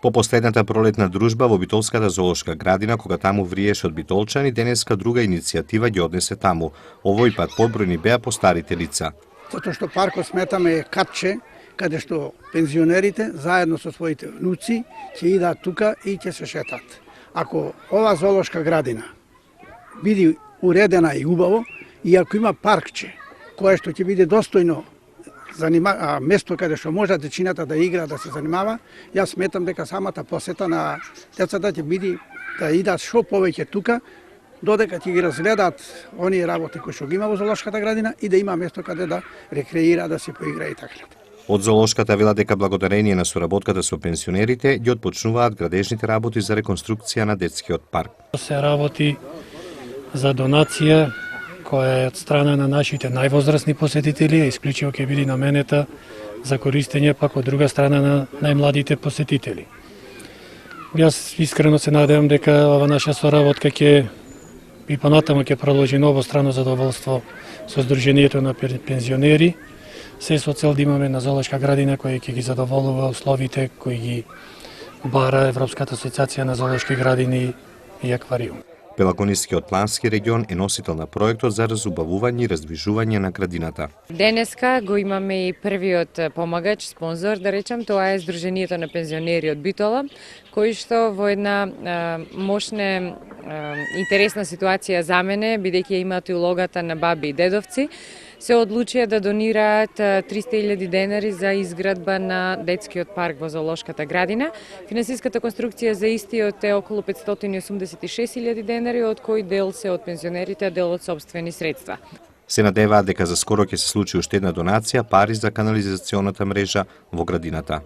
По последната пролетна дружба во Битолската зоолошка градина, кога таму вриеше од битолчани, денеска друга иницијатива ги однесе таму. Овој пат побројни беа по старите лица. Затоа што паркот сметаме е катче, каде што пензионерите заедно со своите внуци ќе идат тука и ќе се шетат. Ако ова зоолошка градина биде уредена и убаво, и ако има паркче, кое што ќе биде достојно место каде што може дечината да игра, да се занимава, јас сметам дека самата посета на децата ќе биде да идат што повеќе тука, додека ќе ги разгледаат оние работи кои што ги има во зоолошката градина и да има место каде да рекреира, да се поигра и така. Од зоолошката вела дека благодарение на соработката со пенсионерите ги отпочнуваат градежните работи за реконструкција на детскиот парк. Се работи за донација која е од страна на нашите највозрасни посетители, исклучиво ќе биде наменета за користење пак од друга страна на најмладите посетители. Јас искрено се надевам дека ова наша соработка ќе и понатаму ќе продолжи на обострано задоволство со Сдруженијето на пензионери, се со цел да имаме на зоолошка градина која ќе ги задоволува условите кои ги бара Европската асоциација на зоолошки градини и аквариум. Пелагонискиот плански регион е носител на проектот за разубавување и раздвижување на градината. Денеска го имаме и првиот помагач, спонзор, да речам, тоа е Сдруженијето на пензионери од Битола, кој што во една мощна интересна ситуација за мене, бидејќи имаат и улогата на баби и дедовци, се одлучија да донираат 300.000 денари за изградба на детскиот парк во зоолошката градина. Финансиската конструкција за истиот е околу 586.000 денари, од кој дел се од пензионерите, а дел од сопствени средства. Се надеваат дека за скоро ќе се случи уште една донација пари за канализационата мрежа во градината.